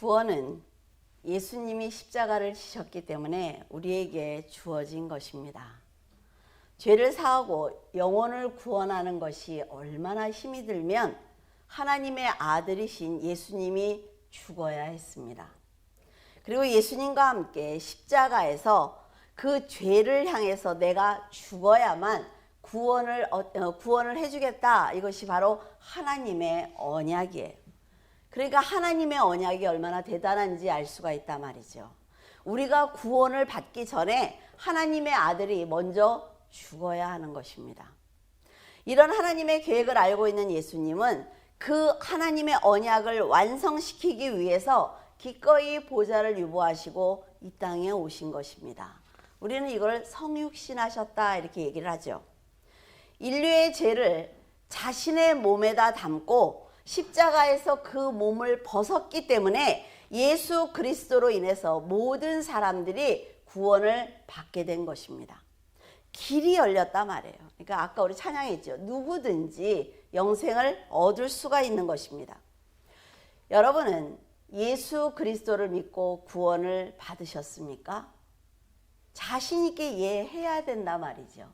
구원은 예수님이 십자가를 지셨기 때문에 우리에게 주어진 것입니다. 죄를 사하고 영혼을 구원하는 것이 얼마나 힘이 들면 하나님의 아들이신 예수님이 죽어야 했습니다. 그리고 예수님과 함께 십자가에서 그 죄를 향해서 내가 죽어야만 구원을 해주겠다. 이것이 바로 하나님의 언약이에요. 그러니까 하나님의 언약이 얼마나 대단한지 알 수가 있단 말이죠. 우리가 구원을 받기 전에 하나님의 아들이 먼저 죽어야 하는 것입니다. 이런 하나님의 계획을 알고 있는 예수님은 그 하나님의 언약을 완성시키기 위해서 기꺼이 보좌를 유보하시고 이 땅에 오신 것입니다. 우리는 이걸 성육신하셨다 이렇게 얘기를 하죠. 인류의 죄를 자신의 몸에다 담고 십자가에서 그 몸을 벗었기 때문에 예수 그리스도로 인해서 모든 사람들이 구원을 받게 된 것입니다. 길이 열렸단 말이에요. 그러니까 아까 우리 찬양했죠. 누구든지 영생을 얻을 수가 있는 것입니다. 여러분은 예수 그리스도를 믿고 구원을 받으셨습니까? 자신 있게 해야 된단 말이죠.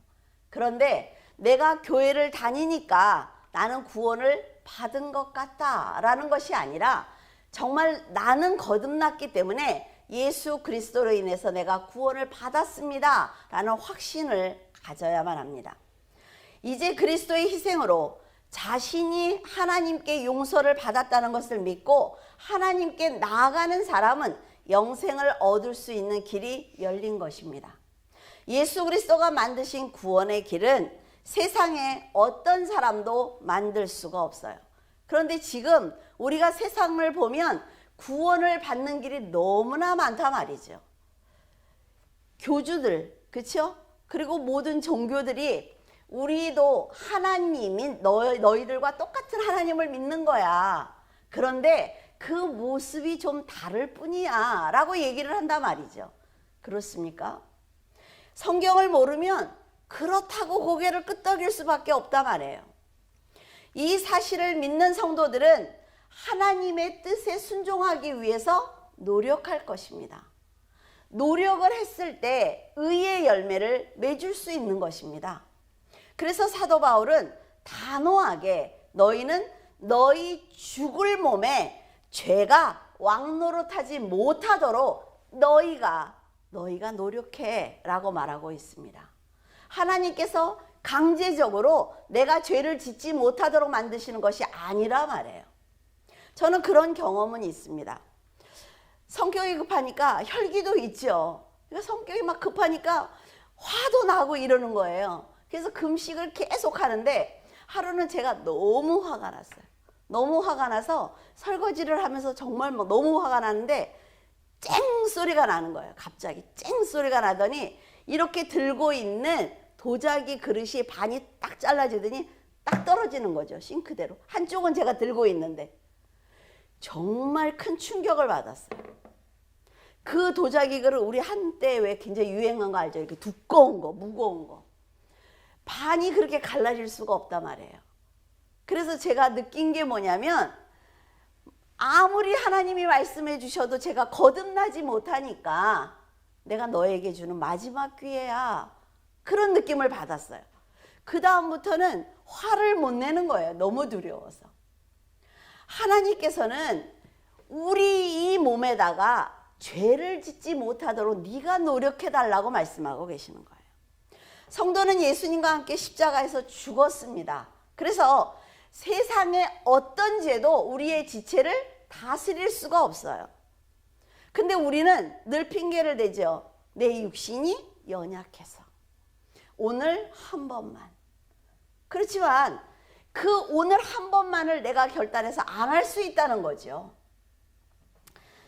그런데 내가 교회를 다니니까 나는 구원을 받은 것 같다라는 것이 아니라 정말 나는 거듭났기 때문에 예수 그리스도로 인해서 내가 구원을 받았습니다 라는 확신을 가져야만 합니다. 이제 그리스도의 희생으로 자신이 하나님께 용서를 받았다는 것을 믿고 하나님께 나아가는 사람은 영생을 얻을 수 있는 길이 열린 것입니다. 예수 그리스도가 만드신 구원의 길은 세상에 어떤 사람도 만들 수가 없어요. 그런데 지금 우리가 세상을 보면 구원을 받는 길이 너무나 많단 말이죠. 교주들, 그렇죠? 그리고 모든 종교들이 우리도 하나님인 너희들과 똑같은 하나님을 믿는 거야. 그런데 그 모습이 좀 다를 뿐이야 라고 얘기를 한단 말이죠. 그렇습니까? 성경을 모르면 그렇다고 고개를 끄덕일 수밖에 없단 말이에요. 이 사실을 믿는 성도들은 하나님의 뜻에 순종하기 위해서 노력할 것입니다. 노력을 했을 때 의의 열매를 맺을 수 있는 것입니다. 그래서 사도 바울은 단호하게 너희는 너희 죽을 몸에 죄가 왕노릇하지 못하도록 너희가 노력해 라고 말하고 있습니다. 하나님께서 강제적으로 내가 죄를 짓지 못하도록 만드시는 것이 아니라 말이에요. 저는 그런 경험은 있습니다. 성격이 급하니까 혈기도 있죠. 그러니까 성격이 막 급하니까 화도 나고 이러는 거예요. 그래서 금식을 계속 하는데 하루는 제가 너무 화가 났어요. 너무 화가 나서 설거지를 하면서 정말 너무 화가 나는데 쨍 소리가 나는 거예요. 갑자기 쨍 소리가 나더니 이렇게 들고 있는 도자기 그릇이 반이 딱 잘라지더니 딱 떨어지는 거죠. 싱크대로. 한쪽은 제가 들고 있는데 정말 큰 충격을 받았어요. 그 도자기 그릇 우리 한때 왜 굉장히 유행한 거 알죠? 이렇게 두꺼운 거, 무거운 거. 반이 그렇게 갈라질 수가 없단 말이에요. 그래서 제가 느낀 게 뭐냐면 아무리 하나님이 말씀해 주셔도 제가 거듭나지 못하니까 내가 너에게 주는 마지막 기회야. 그런 느낌을 받았어요. 그 다음부터는 화를 못 내는 거예요. 너무 두려워서. 하나님께서는 우리 이 몸에다가 죄를 짓지 못하도록 네가 노력해달라고 말씀하고 계시는 거예요. 성도는 예수님과 함께 십자가에서 죽었습니다. 그래서 세상의 어떤 죄도 우리의 지체를 다스릴 수가 없어요. 근데 우리는 늘 핑계를 대죠. 내 육신이 연약해서. 오늘 한 번만. 그렇지만 그 오늘 한 번만을 내가 결단해서 안 할 수 있다는 거죠.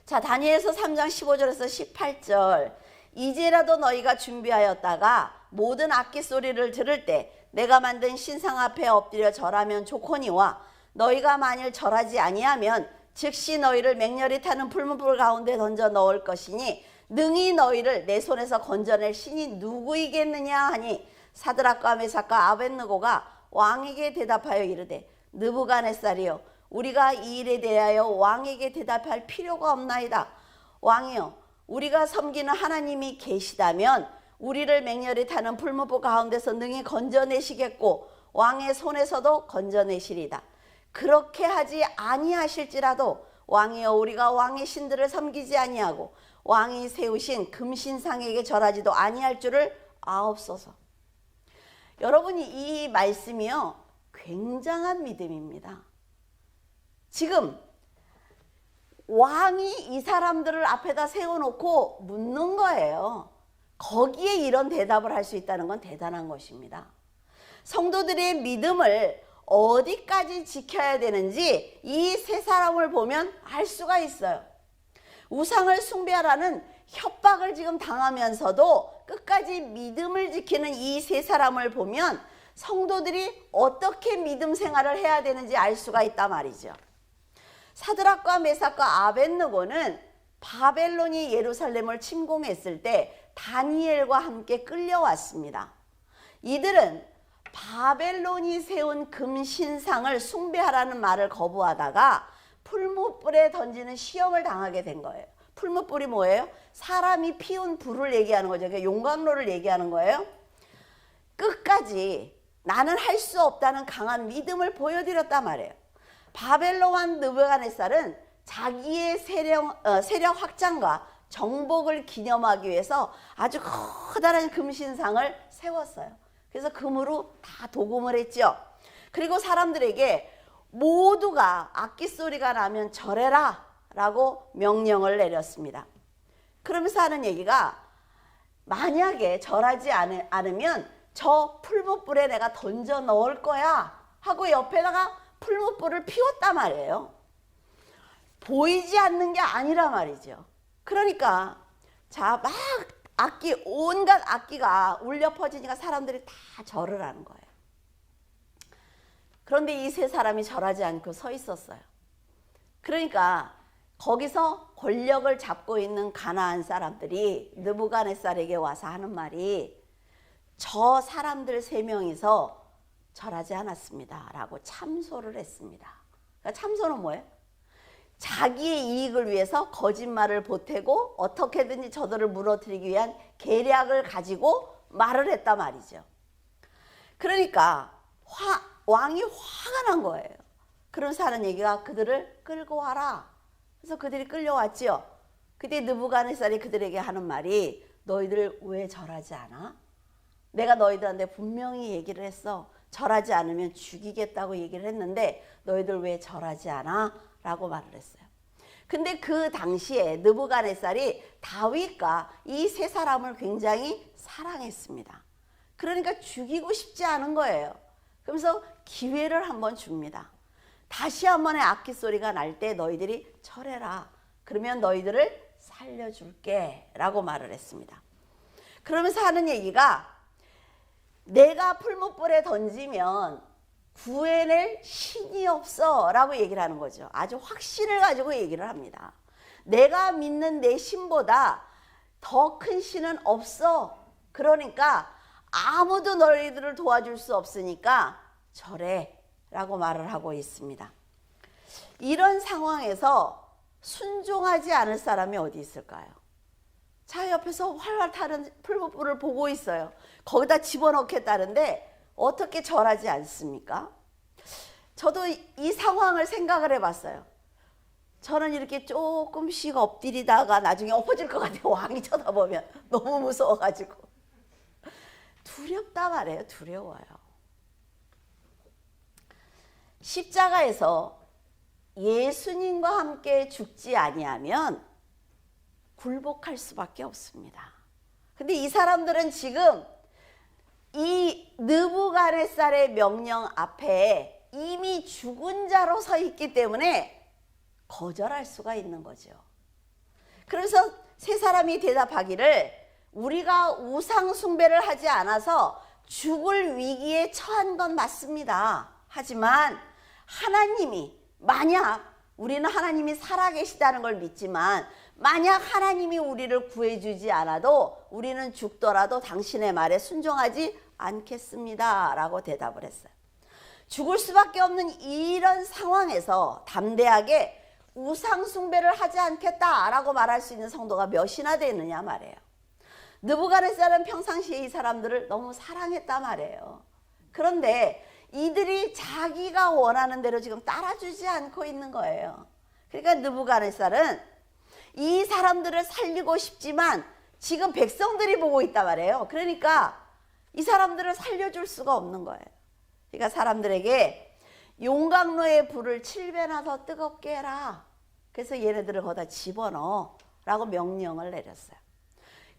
자, 다니엘서 3장 15절에서 18절. 이제라도 너희가 준비하였다가 모든 악기 소리를 들을 때 내가 만든 신상 앞에 엎드려 절하면 좋거니와 너희가 만일 절하지 아니하면 즉시 너희를 맹렬히 타는 불문불 가운데 던져 넣을 것이니 능히 너희를 내 손에서 건져낼 신이 누구이겠느냐 하니 사드락과 메삭과 아벳느고가 왕에게 대답하여 이르되 느부갓네살이여 우리가 이 일에 대하여 왕에게 대답할 필요가 없나이다. 왕이여, 우리가 섬기는 하나님이 계시다면 우리를 맹렬히 타는 풀무불 가운데서 능히 건져내시겠고 왕의 손에서도 건져내시리다. 그렇게 하지 아니하실지라도 왕이여, 우리가 왕의 신들을 섬기지 아니하고 왕이 세우신 금신상에게 절하지도 아니할 줄을 아옵소서. 여러분이 이 말씀이요, 굉장한 믿음입니다. 지금 왕이 이 사람들을 앞에다 세워놓고 묻는 거예요. 거기에 이런 대답을 할 수 있다는 건 대단한 것입니다. 성도들의 믿음을 어디까지 지켜야 되는지 이 세 사람을 보면 알 수가 있어요. 우상을 숭배하라는 협박을 지금 당하면서도 끝까지 믿음을 지키는 이 세 사람을 보면 성도들이 어떻게 믿음 생활을 해야 되는지 알 수가 있단 말이죠. 사드락과 메삭과 아벳느고는 바벨론이 예루살렘을 침공했을 때 다니엘과 함께 끌려왔습니다. 이들은 바벨론이 세운 금신상을 숭배하라는 말을 거부하다가 풀무불에 던지는 시험을 당하게 된 거예요. 풀무불이 뭐예요? 사람이 피운 불을 얘기하는 거죠. 그러니까 용광로를 얘기하는 거예요. 끝까지 나는 할 수 없다는 강한 믿음을 보여드렸단 말이에요. 바벨론 왕 느부갓네살은 자기의 세력 확장과 정복을 기념하기 위해서 아주 커다란 금신상을 세웠어요. 그래서 금으로 다 도금을 했죠. 그리고 사람들에게 모두가 악기 소리가 나면 절해라 라고 명령을 내렸습니다. 그러면서 하는 얘기가, 만약에 절하지 않으면 저 풀무불에 내가 던져 넣을 거야 하고 옆에다가 풀무불을 피웠단 말이에요. 보이지 않는 게 아니라 말이죠. 그러니까 자, 막 온갖 악기가 울려 퍼지니까 사람들이 다 절을 하는 거예요. 그런데 이 세 사람이 절하지 않고 서 있었어요. 그러니까 거기서 권력을 잡고 있는 가나안 사람들이 느부갓네살에게 와서 하는 말이, 저 사람들 세 명이서 절하지 않았습니다 라고 참소를 했습니다. 그러니까 참소는 뭐예요? 자기의 이익을 위해서 거짓말을 보태고 어떻게든지 저들을 무너뜨리기 위한 계략을 가지고 말을 했단 말이죠. 그러니까 왕이 화가 난 거예요. 그러면서 하는 얘기가, 그들을 끌고 와라. 그래서 그들이 끌려왔죠. 그때 느부갓네살이 그들에게 하는 말이, 너희들 왜 절하지 않아? 내가 너희들한테 분명히 얘기를 했어. 절하지 않으면 죽이겠다고 얘기를 했는데 너희들 왜 절하지 않아? 라고 말을 했어요. 근데 그 당시에 느부갓네살이 다윗과 이 세 사람을 굉장히 사랑했습니다. 그러니까 죽이고 싶지 않은 거예요. 그러면서 기회를 한번 줍니다. 다시 한 번의 악기 소리가 날 때 너희들이 절해라. 그러면 너희들을 살려줄게 라고 말을 했습니다. 그러면서 하는 얘기가, 내가 풀무불에 던지면 구해낼 신이 없어 라고 얘기를 하는 거죠. 아주 확신을 가지고 얘기를 합니다. 내가 믿는 내 신보다 더 큰 신은 없어. 그러니까 아무도 너희들을 도와줄 수 없으니까 절해 라고 말을 하고 있습니다. 이런 상황에서 순종하지 않을 사람이 어디 있을까요? 자, 옆에서 활활 타는 풀무불을 보고 있어요. 거기다 집어넣겠다는데 어떻게 절하지 않습니까? 저도 이 상황을 생각을 해봤어요. 저는 이렇게 조금씩 엎드리다가 나중에 엎어질 것 같아요. 왕이 쳐다보면 너무 무서워가지고. 두렵다 말이에요. 두려워요. 십자가에서 예수님과 함께 죽지 아니하면 굴복할 수밖에 없습니다. 근데 이 사람들은 지금 이 느부갓네살의 명령 앞에 이미 죽은 자로 서 있기 때문에 거절할 수가 있는 거죠. 그래서 세 사람이 대답하기를, 우리가 우상 숭배를 하지 않아서 죽을 위기에 처한 건 맞습니다. 하지만 하나님이, 만약 우리는 하나님이 살아계시다는 걸 믿지만 만약 하나님이 우리를 구해주지 않아도 우리는 죽더라도 당신의 말에 순종하지 않겠습니다 라고 대답을 했어요. 죽을 수밖에 없는 이런 상황에서 담대하게 우상 숭배를 하지 않겠다라고 말할 수 있는 성도가 몇이나 되느냐 말이에요. 느부갓네살은 평상시에 이 사람들을 너무 사랑했단 말이에요. 그런데 이들이 자기가 원하는 대로 지금 따라주지 않고 있는 거예요. 그러니까 느부갓네살은 이 사람들을 살리고 싶지만 지금 백성들이 보고 있단 말이에요. 그러니까 이 사람들을 살려줄 수가 없는 거예요. 그러니까 사람들에게 용광로의 불을 7배나 더 뜨겁게 해라. 그래서 얘네들을 거기다 집어넣어 라고 명령을 내렸어요.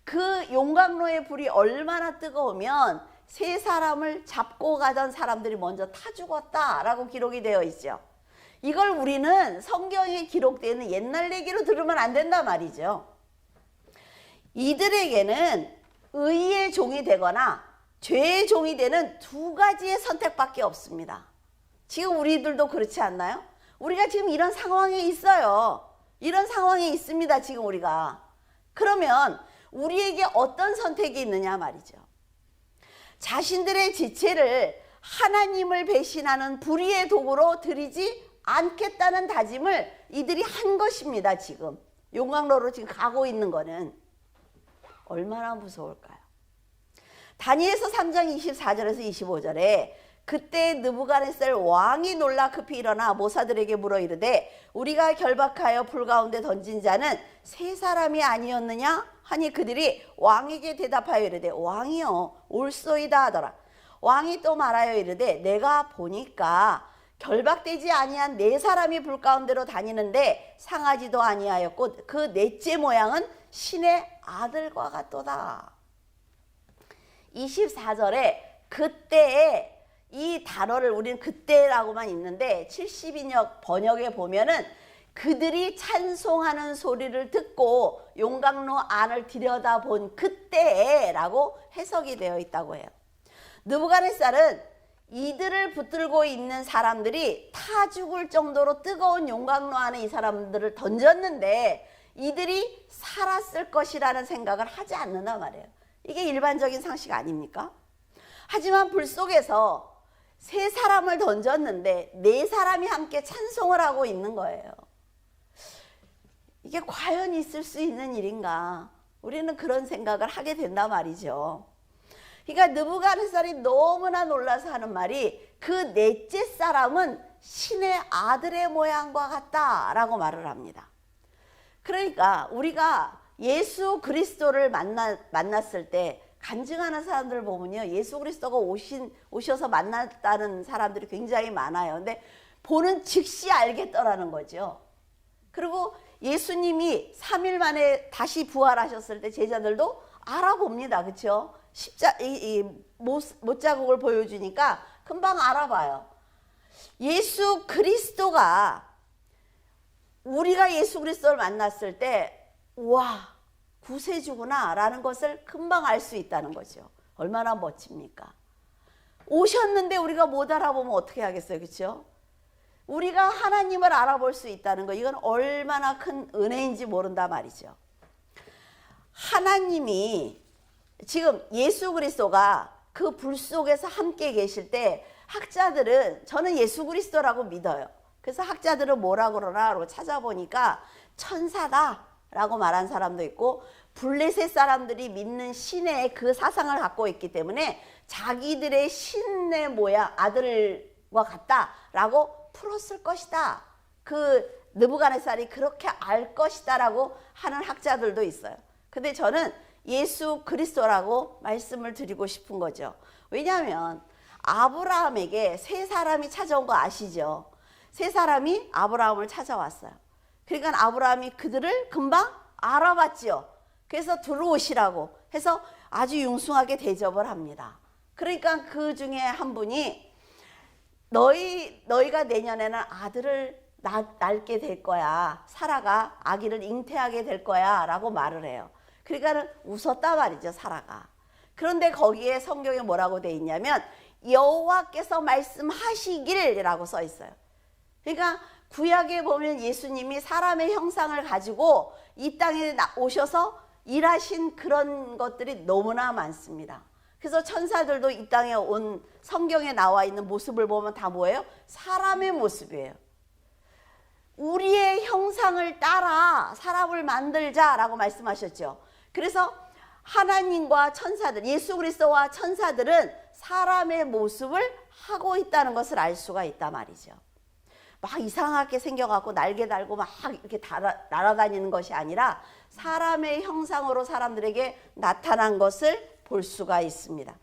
그 용광로의 불이 얼마나 뜨거우면 세 사람을 잡고 가던 사람들이 먼저 타 죽었다라고 기록이 되어 있죠. 이걸 우리는 성경에 기록되어 있는 옛날 얘기로 들으면 안 된단 말이죠. 이들에게는 의의 종이 되거나 죄의 종이 되는 두 가지의 선택밖에 없습니다. 지금 우리들도 그렇지 않나요? 우리가 지금 이런 상황에 있어요. 이런 상황에 있습니다. 지금 우리가. 그러면 우리에게 어떤 선택이 있느냐 말이죠. 자신들의 지체를 하나님을 배신하는 불의의 도구로 들이지 않겠다는 다짐을 이들이 한 것입니다. 지금 용광로로 지금 가고 있는 거는 얼마나 무서울까요? 다니엘서 3장 24절에서 25절에 그때 느부갓네살 왕이 놀라 급히 일어나 모사들에게 물어 이르되 우리가 결박하여 불 가운데 던진 자는 세 사람이 아니었느냐 하니 그들이 왕에게 대답하여 이르되 왕이여 옳소이다 하더라. 왕이 또 말하여 이르되 내가 보니까 결박되지 아니한 네 사람이 불 가운데로 다니는데 상하지도 아니하였고 그 넷째 모양은 신의 아들과 같도다. 24절에 그때에 이 단어를 우리는 그때라고만 있는데 70인역 번역에 보면은 그들이 찬송하는 소리를 듣고 용광로 안을 들여다본 그때라고 해석이 되어 있다고 해요. 느부갓네살은 이들을 붙들고 있는 사람들이 타 죽을 정도로 뜨거운 용광로 안에 이 사람들을 던졌는데 이들이 살았을 것이라는 생각을 하지 않는단 말이에요. 이게 일반적인 상식 아닙니까? 하지만 불 속에서 세 사람을 던졌는데 네 사람이 함께 찬송을 하고 있는 거예요. 이게 과연 있을 수 있는 일인가? 우리는 그런 생각을 하게 된단 말이죠. 그러니까 느부갓네살이 너무나 놀라서 하는 말이 그 넷째 사람은 신의 아들의 모양과 같다라고 말을 합니다. 그러니까 우리가 예수 그리스도를 만났을 때 간증하는 사람들을 보면요, 예수 그리스도가 오셔서 만났다는 사람들이 굉장히 많아요. 근데 보는 즉시 알겠더라는 거죠. 그리고 예수님이 3일 만에 다시 부활하셨을 때 제자들도 알아봅니다. 그렇죠? 못자국을 보여주니까 금방 알아봐요. 예수 그리스도가 우리가 예수 그리스도를 만났을 때 와, 구세주구나 라는 것을 금방 알 수 있다는 거죠. 얼마나 멋집니까? 오셨는데 우리가 못 알아보면 어떻게 하겠어요? 그렇죠? 우리가 하나님을 알아볼 수 있다는 거, 이건 얼마나 큰 은혜인지 모른다 말이죠. 하나님이 지금 예수 그리스도가 그 불 속에서 함께 계실 때 학자들은 저는 예수 그리스도라고 믿어요. 그래서 학자들은 뭐라고 그러나 찾아보니까 천사다 라고 말한 사람도 있고 블레셋 사람들이 믿는 신의 그 사상을 갖고 있기 때문에 자기들의 신의 모양 아들과 같다라고 풀었을 것이다. 그 느부갓네살이 그렇게 알 것이다 라고 하는 학자들도 있어요. 근데 저는 예수 그리스도라고 말씀을 드리고 싶은 거죠. 왜냐하면 아브라함에게 세 사람이 찾아온 거 아시죠? 세 사람이 아브라함을 찾아왔어요. 그러니까 아브라함이 그들을 금방 알아봤죠. 그래서 들어오시라고 해서 아주 융숭하게 대접을 합니다. 그러니까 그 중에 한 분이 너희가 내년에는 아들을 낳게 될 거야. 사라가 아기를 잉태하게 될 거야 라고 말을 해요. 그러니까 웃었단 말이죠, 사라가. 그런데 거기에 성경에 뭐라고 돼 있냐면 여호와께서 말씀하시길이라고 써 있어요. 그러니까 구약에 보면 예수님이 사람의 형상을 가지고 이 땅에 오셔서 일하신 그런 것들이 너무나 많습니다. 그래서 천사들도 이 땅에 온 성경에 나와 있는 모습을 보면 다 뭐예요? 사람의 모습이에요. 우리의 형상을 따라 사람을 만들자라고 말씀하셨죠. 그래서 하나님과 천사들, 예수 그리스도와 천사들은 사람의 모습을 하고 있다는 것을 알 수가 있단 말이죠. 막 이상하게 생겨갖고 날개 달고 막 이렇게 날아다니는 것이 아니라 사람의 형상으로 사람들에게 나타난 것을 볼 수가 있습니다.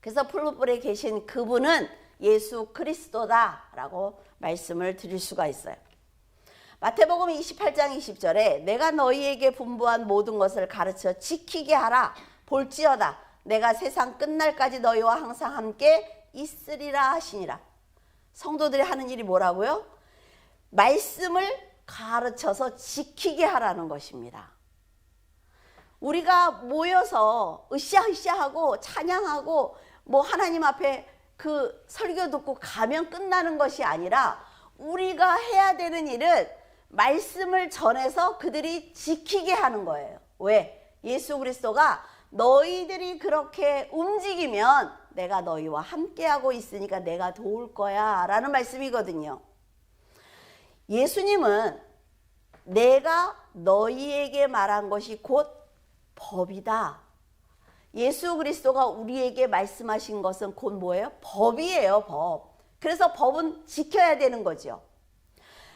그래서 풀무불에 계신 그분은 예수 그리스도다라고 말씀을 드릴 수가 있어요. 마태복음 28장 20절에 내가 너희에게 분부한 모든 것을 가르쳐 지키게 하라. 볼지어다 내가 세상 끝날까지 너희와 항상 함께 있으리라 하시니라. 성도들이 하는 일이 뭐라고요? 말씀을 가르쳐서 지키게 하라는 것입니다. 우리가 모여서 으쌰으쌰하고 찬양하고 뭐 하나님 앞에 그 설교 듣고 가면 끝나는 것이 아니라 우리가 해야 되는 일은 말씀을 전해서 그들이 지키게 하는 거예요. 왜? 예수 그리스도가 너희들이 그렇게 움직이면 내가 너희와 함께하고 있으니까 내가 도울 거야 라는 말씀이거든요. 예수님은 내가 너희에게 말한 것이 곧 법이다. 예수 그리스도가 우리에게 말씀하신 것은 곧 뭐예요? 법이에요, 법. 그래서 법은 지켜야 되는 거죠.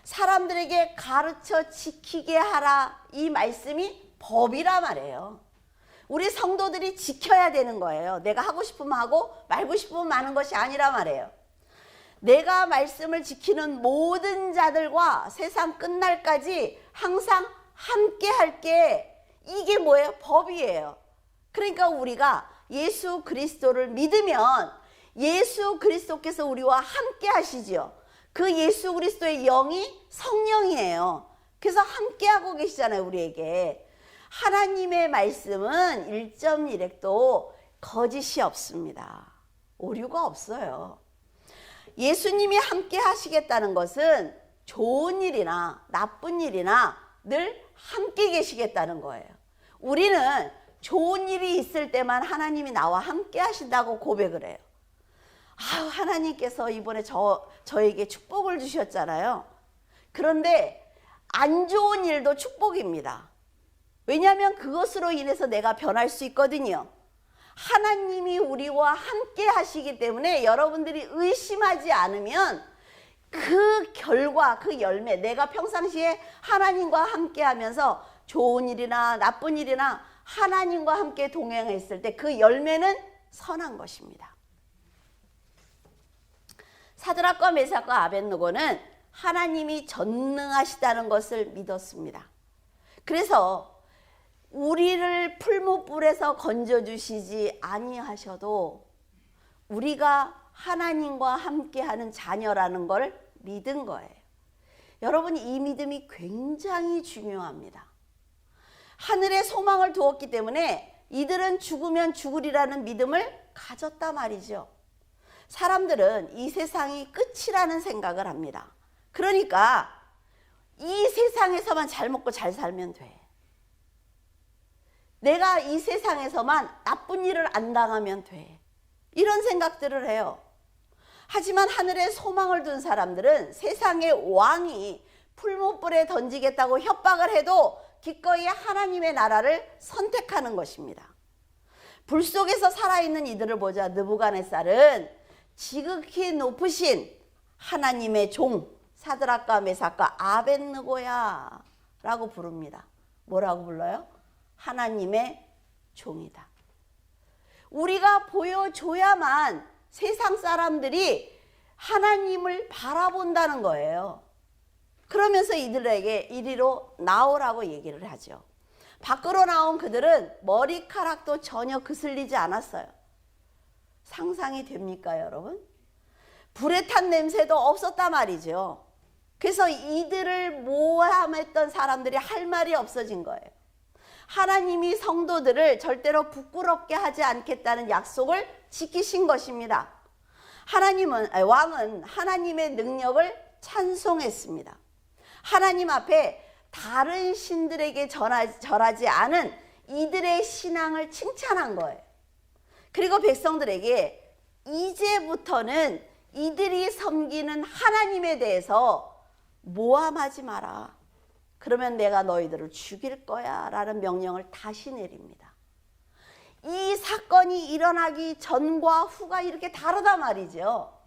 사람들에게 가르쳐 지키게 하라, 이 말씀이 법이라 말이에요. 우리 성도들이 지켜야 되는 거예요. 내가 하고 싶으면 하고 말고 싶으면 마는 것이 아니라 말이에요. 내가 말씀을 지키는 모든 자들과 세상 끝날까지 항상 함께 할게, 이게 뭐예요? 법이에요. 그러니까 우리가 예수 그리스도를 믿으면 예수 그리스도께서 우리와 함께 하시지요. 그 예수 그리스도의 영이 성령이에요. 그래서 함께 하고 계시잖아요, 우리에게. 하나님의 말씀은 1.1핵도 거짓이 없습니다. 오류가 없어요. 예수님이 함께 하시겠다는 것은 좋은 일이나 나쁜 일이나 늘 함께 계시겠다는 거예요. 우리는 좋은 일이 있을 때만 하나님이 나와 함께 하신다고 고백을 해요. 아유, 하나님께서 이번에 저에게 축복을 주셨잖아요. 그런데 안 좋은 일도 축복입니다. 왜냐하면 그것으로 인해서 내가 변할 수 있거든요. 하나님이 우리와 함께 하시기 때문에 여러분들이 의심하지 않으면 그 결과, 그 열매, 내가 평상시에 하나님과 함께 하면서 좋은 일이나 나쁜 일이나 하나님과 함께 동행했을 때 그 열매는 선한 것입니다. 사드락과 메삭과 아벳느고는 하나님이 전능하시다는 것을 믿었습니다. 그래서 우리를 풀무불에서 건져주시지 아니하셔도 우리가 하나님과 함께하는 자녀라는 걸 믿은 거예요. 여러분, 이 믿음이 굉장히 중요합니다. 하늘에 소망을 두었기 때문에 이들은 죽으면 죽으리라는 믿음을 가졌단 말이죠. 사람들은 이 세상이 끝이라는 생각을 합니다. 그러니까 이 세상에서만 잘 먹고 잘 살면 돼. 내가 이 세상에서만 나쁜 일을 안 당하면 돼. 이런 생각들을 해요. 하지만 하늘에 소망을 둔 사람들은 세상의 왕이 풀무불에 던지겠다고 협박을 해도 기꺼이 하나님의 나라를 선택하는 것입니다. 불 속에서 살아있는 이들을 보자 느부갓네살은 지극히 높으신 하나님의 종 사드락과 메삭과 아벳느고야 라고 부릅니다. 뭐라고 불러요? 하나님의 종이다. 우리가 보여줘야만 세상 사람들이 하나님을 바라본다는 거예요. 그러면서 이들에게 이리로 나오라고 얘기를 하죠. 밖으로 나온 그들은 머리카락도 전혀 그슬리지 않았어요. 상상이 됩니까, 여러분? 불에 탄 냄새도 없었단 말이죠. 그래서 이들을 모함했던 사람들이 할 말이 없어진 거예요. 하나님이 성도들을 절대로 부끄럽게 하지 않겠다는 약속을 지키신 것입니다. 왕은 하나님의 능력을 찬송했습니다. 하나님 앞에 다른 신들에게 절하지 않은 이들의 신앙을 칭찬한 거예요. 그리고 백성들에게 이제부터는 이들이 섬기는 하나님에 대해서 모함하지 마라. 그러면 내가 너희들을 죽일 거야 라는 명령을 다시 내립니다. 이 사건이 일어나기 전과 후가 이렇게 다르단 말이죠.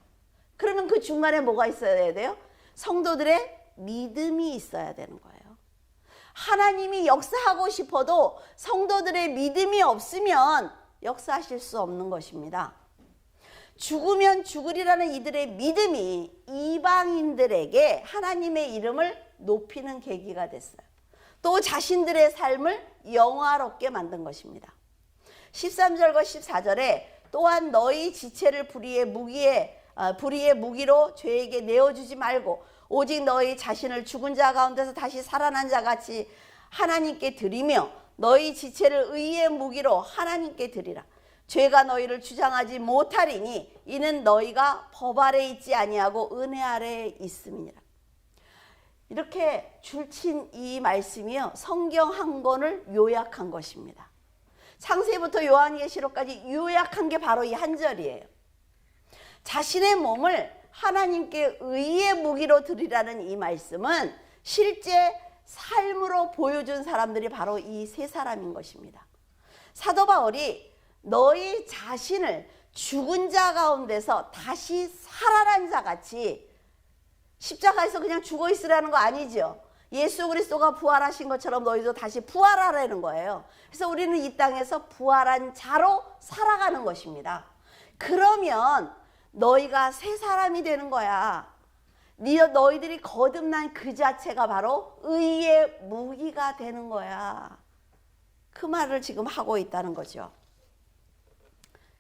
그러면 그 중간에 뭐가 있어야 돼요? 성도들의 믿음이 있어야 되는 거예요. 하나님이 역사하고 싶어도 성도들의 믿음이 없으면 역사하실 수 없는 것입니다. 죽으면 죽으리라는 이들의 믿음이 이방인들에게 하나님의 이름을 높이는 계기가 됐어요. 또 자신들의 삶을 영화롭게 만든 것입니다. 13절과 14절에 또한 너희 지체를 불의의 무기로 죄에게 내어주지 말고 오직 너희 자신을 죽은 자 가운데서 다시 살아난 자 같이 하나님께 드리며 너희 지체를 의의 무기로 하나님께 드리라. 죄가 너희를 주장하지 못하리니 이는 너희가 법 아래 있지 아니하고 은혜 아래에 있음이니라. 이렇게 줄친 이 말씀이요, 성경 한 권을 요약한 것입니다. 창세부터 요한계시록까지 요약한 게 바로 이 한 절이에요. 자신의 몸을 하나님께 의의 무기로 드리라는 이 말씀은 실제 삶으로 보여준 사람들이 바로 이 세 사람인 것입니다. 사도 바울이 너희 자신을 죽은 자 가운데서 다시 살아난 자 같이, 십자가에서 그냥 죽어 있으라는 거 아니죠. 예수 그리스도가 부활하신 것처럼 너희도 다시 부활하라는 거예요. 그래서 우리는 이 땅에서 부활한 자로 살아가는 것입니다. 그러면 너희가 새 사람이 되는 거야. 너희들이 거듭난 그 자체가 바로 의의 무기가 되는 거야. 그 말을 지금 하고 있다는 거죠.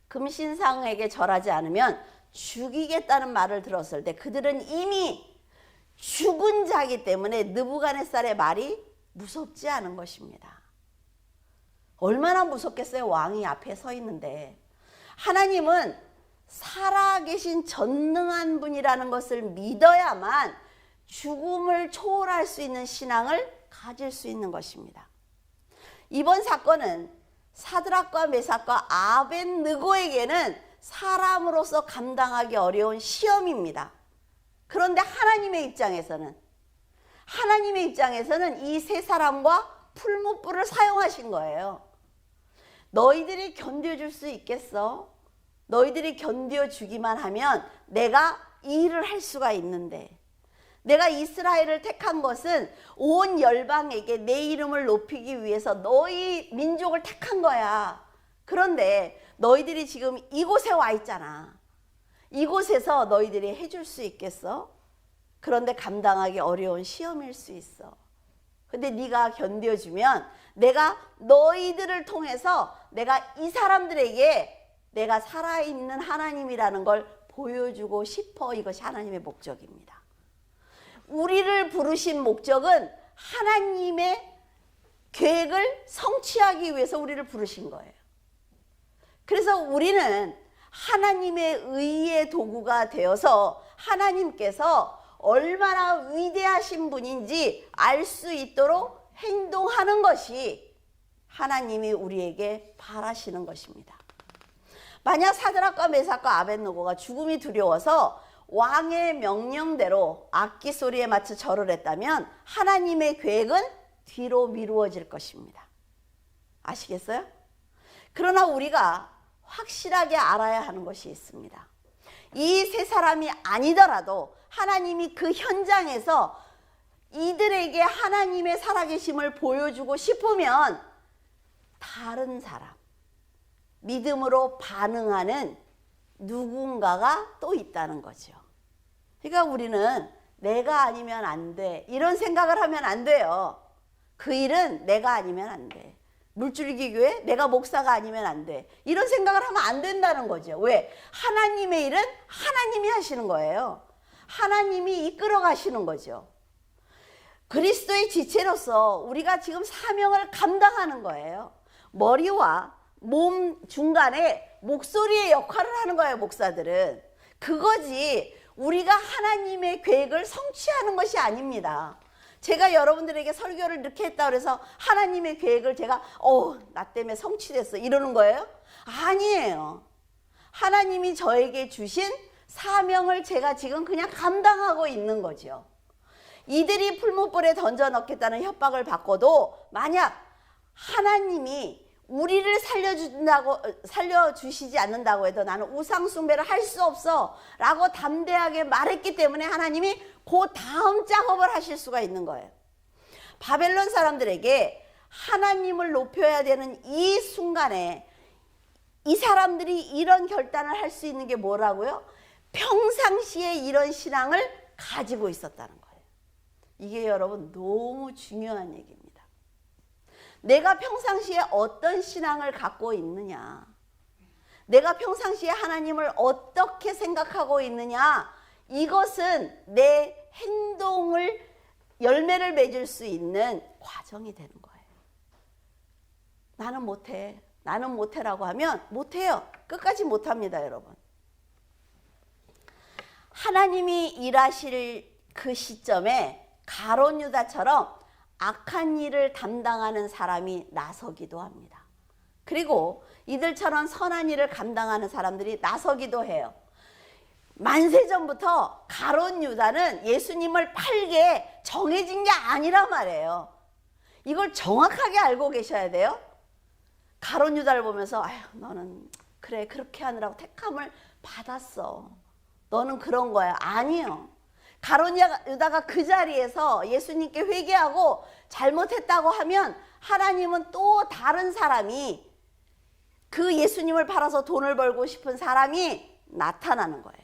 금신상에게 절하지 않으면 죽이겠다는 말을 들었을 때 그들은 이미 죽은 자이기 때문에 느부갓네살의 말이 무섭지 않은 것입니다. 얼마나 무섭겠어요. 왕이 앞에 서 있는데. 하나님은 살아계신 전능한 분이라는 것을 믿어야만 죽음을 초월할 수 있는 신앙을 가질 수 있는 것입니다. 이번 사건은 사드락과 메삭과 아벳느고에게는 사람으로서 감당하기 어려운 시험입니다. 그런데 하나님의 입장에서는 이 세 사람과 풀무불을 사용하신 거예요. 너희들이 견뎌줄 수 있겠어? 너희들이 견뎌주기만 하면 내가 이 일을 할 수가 있는데, 내가 이스라엘을 택한 것은 온 열방에게 내 이름을 높이기 위해서 너희 민족을 택한 거야. 그런데 너희들이 지금 이곳에 와 있잖아. 이곳에서 너희들이 해줄 수 있겠어? 그런데 감당하기 어려운 시험일 수 있어. 근데 네가 견뎌주면 내가 너희들을 통해서 내가 이 사람들에게 내가 살아있는 하나님이라는 걸 보여주고 싶어. 이것이 하나님의 목적입니다. 우리를 부르신 목적은 하나님의 계획을 성취하기 위해서 우리를 부르신 거예요. 그래서 우리는 하나님의 의의 도구가 되어서 하나님께서 얼마나 위대하신 분인지 알 수 있도록 행동하는 것이 하나님이 우리에게 바라시는 것입니다. 만약 사드락과 메삭과 아벳느고가 죽음이 두려워서 왕의 명령대로 악기 소리에 맞춰 절을 했다면 하나님의 계획은 뒤로 미루어질 것입니다. 아시겠어요? 그러나 우리가 확실하게 알아야 하는 것이 있습니다. 이 세 사람이 아니더라도 하나님이 그 현장에서 이들에게 하나님의 살아계심을 보여주고 싶으면 다른 사람, 믿음으로 반응하는 누군가가 또 있다는 거죠. 그러니까 우리는 내가 아니면 안 돼, 이런 생각을 하면 안 돼요. 그 일은 내가 아니면 안 돼. 물줄기 교회 내가 목사가 아니면 안 돼, 이런 생각을 하면 안 된다는 거죠. 왜? 하나님의 일은 하나님이 하시는 거예요. 하나님이 이끌어 가시는 거죠. 그리스도의 지체로서 우리가 지금 사명을 감당하는 거예요. 머리와 몸 중간에 목소리의 역할을 하는 거예요. 목사들은 그거지, 우리가 하나님의 계획을 성취하는 것이 아닙니다. 제가 여러분들에게 설교를 이렇게 했다 그래서 하나님의 계획을 제가 나 때문에 성취됐어 이러는 거예요? 아니에요. 하나님이 저에게 주신 사명을 제가 지금 그냥 감당하고 있는 거죠. 이들이 풀무불에 던져 넣겠다는 협박을 받고도 만약 하나님이 우리를 살려주시지 않는다고 해도 나는 우상숭배를 할 수 없어 라고 담대하게 말했기 때문에 하나님이 그 다음 작업을 하실 수가 있는 거예요. 바벨론 사람들에게 하나님을 높여야 되는 이 순간에 이 사람들이 이런 결단을 할 수 있는 게 뭐라고요? 평상시에 이런 신앙을 가지고 있었다는 거예요. 이게 여러분 너무 중요한 얘기입니다. 내가 평상시에 어떤 신앙을 갖고 있느냐, 내가 평상시에 하나님을 어떻게 생각하고 있느냐, 이것은 내 행동을 열매를 맺을 수 있는 과정이 되는 거예요. 나는 못해, 나는 못해라고 하면 못해요. 끝까지 못합니다, 여러분. 하나님이 일하실 그 시점에 가룟 유다처럼 악한 일을 담당하는 사람이 나서기도 합니다. 그리고 이들처럼 선한 일을 감당하는 사람들이 나서기도 해요. 만세전부터 가룟 유다는 예수님을 팔게 정해진 게 아니란 말이에요. 이걸 정확하게 알고 계셔야 돼요. 가룟 유다를 보면서 아휴 너는 그래 그렇게 하느라고 택함을 받았어. 너는 그런 거야. 아니요. 가룟 유다가 그 자리에서 예수님께 회개하고 잘못했다고 하면 하나님은 또 다른 사람이 그 예수님을 팔아서 돈을 벌고 싶은 사람이 나타나는 거예요.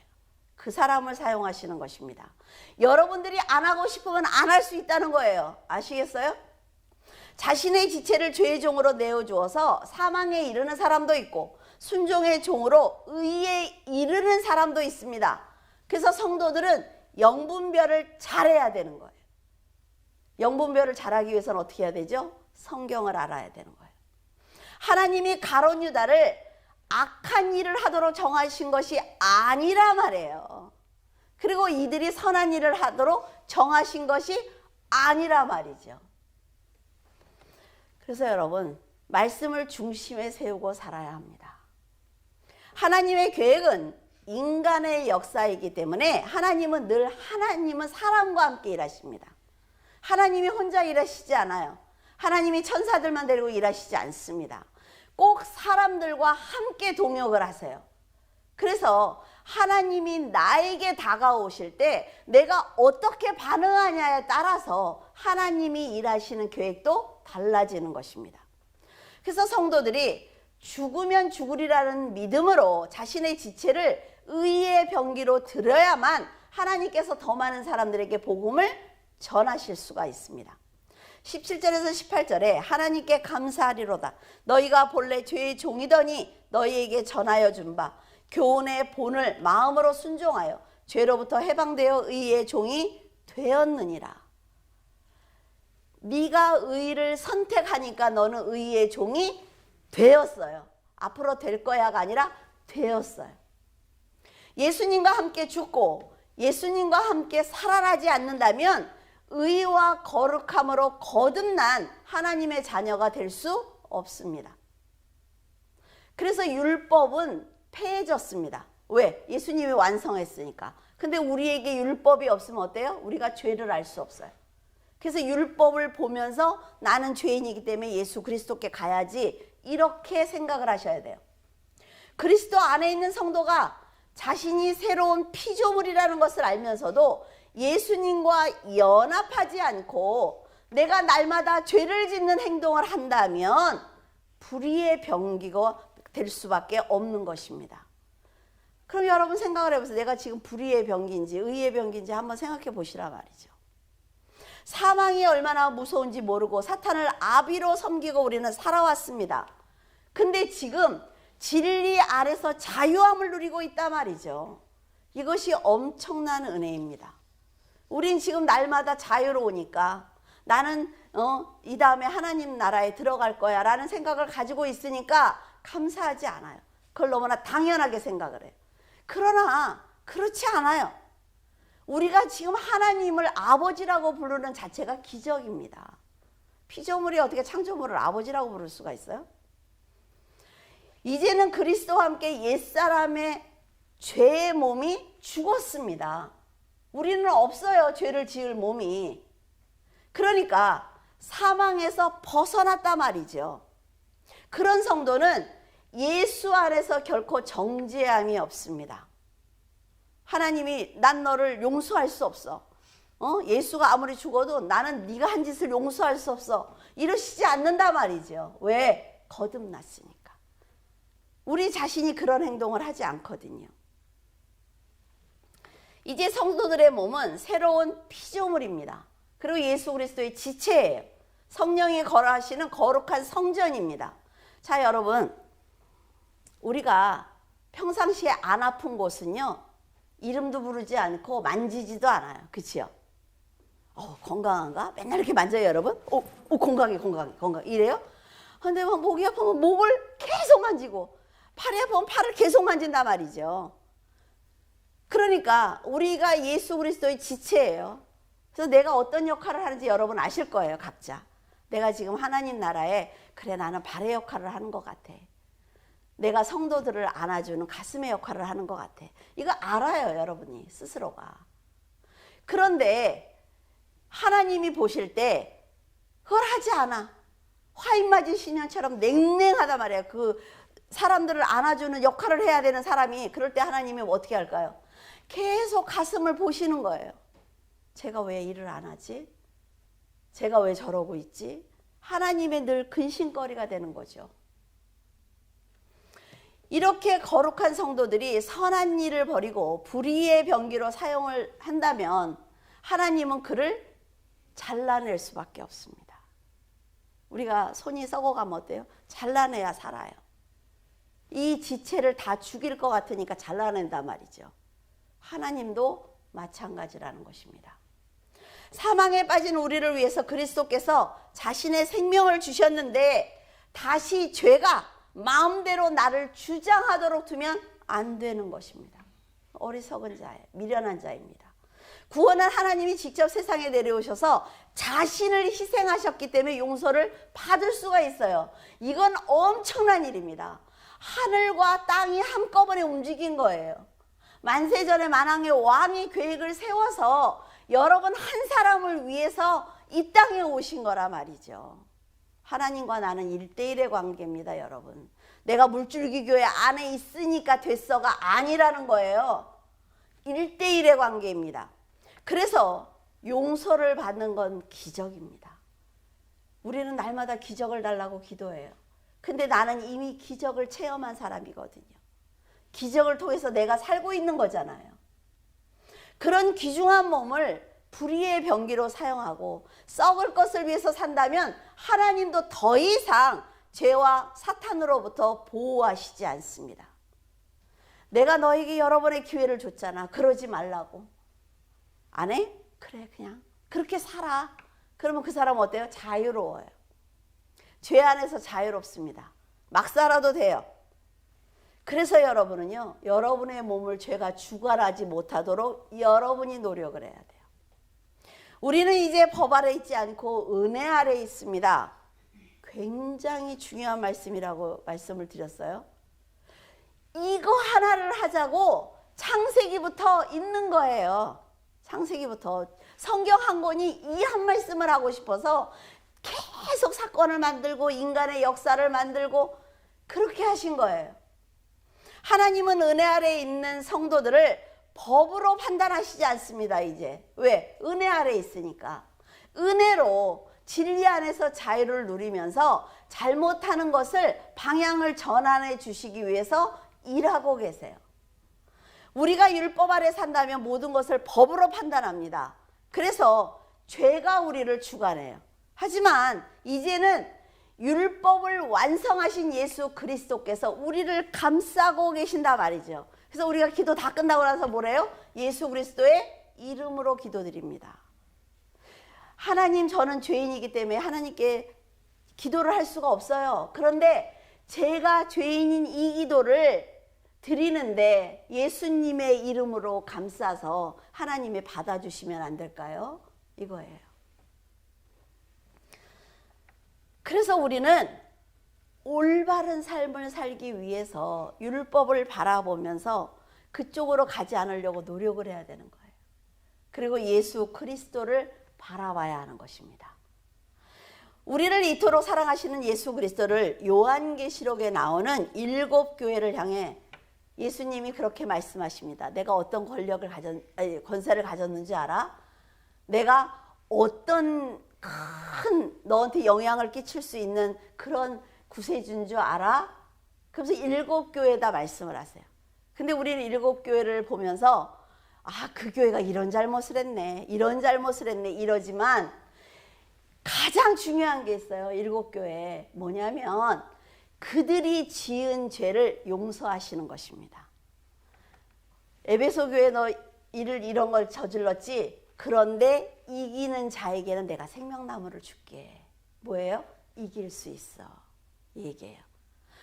그 사람을 사용하시는 것입니다. 여러분들이 안 하고 싶으면 안 할 수 있다는 거예요. 아시겠어요? 자신의 지체를 죄의 종으로 내어주어서 사망에 이르는 사람도 있고 순종의 종으로 의에 이르는 사람도 있습니다. 그래서 성도들은 영분별을 잘해야 되는 거예요. 영분별을 잘하기 위해서는 어떻게 해야 되죠? 성경을 알아야 되는 거예요. 하나님이 가룟 유다를 악한 일을 하도록 정하신 것이 아니라 말이에요. 그리고 이들이 선한 일을 하도록 정하신 것이 아니라 말이죠. 그래서 여러분, 말씀을 중심에 세우고 살아야 합니다. 하나님의 계획은 인간의 역사이기 때문에 하나님은 사람과 함께 일하십니다. 하나님이 혼자 일하시지 않아요. 하나님이 천사들만 데리고 일하시지 않습니다. 꼭 사람들과 함께 동역을 하세요. 그래서 하나님이 나에게 다가오실 때 내가 어떻게 반응하냐에 따라서 하나님이 일하시는 계획도 달라지는 것입니다. 그래서 성도들이 죽으면 죽으리라는 믿음으로 자신의 지체를 의의 병기로 들여야만 하나님께서 더 많은 사람들에게 복음을 전하실 수가 있습니다. 17절에서 18절에 하나님께 감사하리로다. 너희가 본래 죄의 종이더니 너희에게 전하여 준 바 교훈의 본을 마음으로 순종하여 죄로부터 해방되어 의의 종이 되었느니라. 네가 의를 선택하니까 너는 의의 종이 되었어요. 앞으로 될 거야가 아니라 되었어요. 예수님과 함께 죽고 예수님과 함께 살아나지 않는다면 의와 거룩함으로 거듭난 하나님의 자녀가 될 수 없습니다. 그래서 율법은 폐해졌습니다. 왜? 예수님이 완성했으니까. 근데 우리에게 율법이 없으면 어때요? 우리가 죄를 알 수 없어요. 그래서 율법을 보면서 나는 죄인이기 때문에 예수 그리스도께 가야지, 이렇게 생각을 하셔야 돼요. 그리스도 안에 있는 성도가 자신이 새로운 피조물이라는 것을 알면서도 예수님과 연합하지 않고 내가 날마다 죄를 짓는 행동을 한다면 불의의 병기가 될 수밖에 없는 것입니다. 그럼 여러분 생각을 해보세요. 내가 지금 불의의 병기인지 의의 병기인지 한번 생각해 보시라 말이죠. 사망이 얼마나 무서운지 모르고 사탄을 아비로 섬기고 우리는 살아왔습니다. 근데 지금 진리 아래서 자유함을 누리고 있단 말이죠. 이것이 엄청난 은혜입니다. 우린 지금 날마다 자유로우니까 나는 이 다음에 하나님 나라에 들어갈 거야 라는 생각을 가지고 있으니까 감사하지 않아요. 그걸 너무나 당연하게 생각을 해요. 그러나 그렇지 않아요. 우리가 지금 하나님을 아버지라고 부르는 자체가 기적입니다. 피조물이 어떻게 창조물을 아버지라고 부를 수가 있어요? 이제는 그리스도와 함께 옛사람의 죄의 몸이 죽었습니다. 우리는 없어요, 죄를 지을 몸이. 그러니까 사망에서 벗어났단 말이죠. 그런 성도는 예수 안에서 결코 정죄함이 없습니다. 하나님이 난 너를 용서할 수 없어. 예수가 아무리 죽어도 나는 네가 한 짓을 용서할 수 없어. 이러시지 않는단 말이죠. 왜? 거듭났으니까. 우리 자신이 그런 행동을 하지 않거든요. 이제 성도들의 몸은 새로운 피조물입니다. 그리고 예수 그리스도의 지체예요. 성령이 거하시는 거룩한 성전입니다. 자, 여러분, 우리가 평상시에 안 아픈 곳은요, 이름도 부르지 않고 만지지도 않아요. 그치요? 건강한가? 맨날 이렇게 만져요, 여러분? 건강해. 이래요? 근데 막 목이 아프면 목을 계속 만지고, 팔이 아프면 팔을 계속 만진단 말이죠. 그러니까 우리가 예수 그리스도의 지체예요. 그래서 내가 어떤 역할을 하는지 여러분 아실 거예요, 각자. 내가 지금 하나님 나라에, 그래, 나는 발의 역할을 하는 것 같아. 내가 성도들을 안아주는 가슴의 역할을 하는 것 같아. 이거 알아요, 여러분이 스스로가. 그런데 하나님이 보실 때 그걸 하지 않아. 화인 맞은 신년처럼 냉랭하단 말이에요. 그 사람들을 안아주는 역할을 해야 되는 사람이. 그럴 때 하나님이 어떻게 할까요? 계속 가슴을 보시는 거예요. 제가 왜 일을 안 하지? 제가 왜 저러고 있지? 하나님의 늘 근심거리가 되는 거죠. 이렇게 거룩한 성도들이 선한 일을 버리고 불의의 병기로 사용을 한다면 하나님은 그를 잘라낼 수밖에 없습니다. 우리가 손이 썩어가면 어때요? 잘라내야 살아요. 이 지체를 다 죽일 것 같으니까 잘라낸단 말이죠. 하나님도 마찬가지라는 것입니다. 사망에 빠진 우리를 위해서 그리스도께서 자신의 생명을 주셨는데 다시 죄가 마음대로 나를 주장하도록 두면 안 되는 것입니다. 어리석은 자예요. 미련한 자입니다. 구원은 하나님이 직접 세상에 내려오셔서 자신을 희생하셨기 때문에 용서를 받을 수가 있어요. 이건 엄청난 일입니다. 하늘과 땅이 한꺼번에 움직인 거예요. 만세전에 만왕의 왕이 계획을 세워서 여러분 한 사람을 위해서 이 땅에 오신 거라 말이죠. 하나님과 나는 1대1의 관계입니다, 여러분. 내가 물줄기 교회 안에 있으니까 됐어가 아니라는 거예요. 1대1의 관계입니다. 그래서 용서를 받는 건 기적입니다. 우리는 날마다 기적을 달라고 기도해요. 근데 나는 이미 기적을 체험한 사람이거든요. 기적을 통해서 내가 살고 있는 거잖아요. 그런 귀중한 몸을 불의의 병기로 사용하고 썩을 것을 위해서 산다면 하나님도 더 이상 죄와 사탄으로부터 보호하시지 않습니다. 내가 너에게 여러 번의 기회를 줬잖아. 그러지 말라고. 안 해? 그래, 그냥 그렇게 살아. 그러면 그 사람은 어때요? 자유로워요. 죄 안에서 자유롭습니다. 막 살아도 돼요. 그래서 여러분은요, 여러분의 몸을 죄가 주관하지 못하도록 여러분이 노력을 해야 돼요. 우리는 이제 법 아래 있지 않고 은혜 아래 있습니다. 굉장히 중요한 말씀이라고 말씀을 드렸어요. 이거 하나를 하자고 창세기부터 있는 거예요. 창세기부터. 성경 한 권이 이 한 말씀을 하고 싶어서 계속 사건을 만들고 인간의 역사를 만들고 그렇게 하신 거예요. 하나님은 은혜 아래에 있는 성도들을 법으로 판단하시지 않습니다, 이제. 왜? 은혜 아래에 있으니까. 은혜로 진리 안에서 자유를 누리면서 잘못하는 것을 방향을 전환해 주시기 위해서 일하고 계세요. 우리가 율법 아래 산다면 모든 것을 법으로 판단합니다. 그래서 죄가 우리를 주관해요. 하지만 이제는 율법을 완성하신 예수 그리스도께서 우리를 감싸고 계신다 말이죠. 그래서 우리가 기도 다 끝나고 나서 뭐래요? 예수 그리스도의 이름으로 기도드립니다. 하나님, 저는 죄인이기 때문에 하나님께 기도를 할 수가 없어요. 그런데 제가 죄인인 이 기도를 드리는데 예수님의 이름으로 감싸서 하나님이 받아주시면 안 될까요? 이거예요. 그래서 우리는 올바른 삶을 살기 위해서 율법을 바라보면서 그쪽으로 가지 않으려고 노력을 해야 되는 거예요. 그리고 예수 그리스도를 바라봐야 하는 것입니다. 우리를 이토록 사랑하시는 예수 그리스도를 요한계시록에 나오는 7 교회를 향해 예수님이 그렇게 말씀하십니다. 내가 어떤 권세를 가졌는지 알아? 내가 어떤 큰 너한테 영향을 끼칠 수 있는 그런 구세주인 줄 알아? 그래서 7 교회에다 말씀을 하세요. 근데 우리는 7 교회를 보면서 그 교회가 이런 잘못을 했네, 이런 잘못을 했네 이러지만 가장 중요한 게 있어요. 7 교회에 뭐냐면 그들이 지은 죄를 용서하시는 것입니다. 에베소 교회 너 이런 걸 저질렀지? 그런데 이기는 자에게는 내가 생명나무를 줄게. 뭐예요? 이길 수 있어. 이 얘기예요.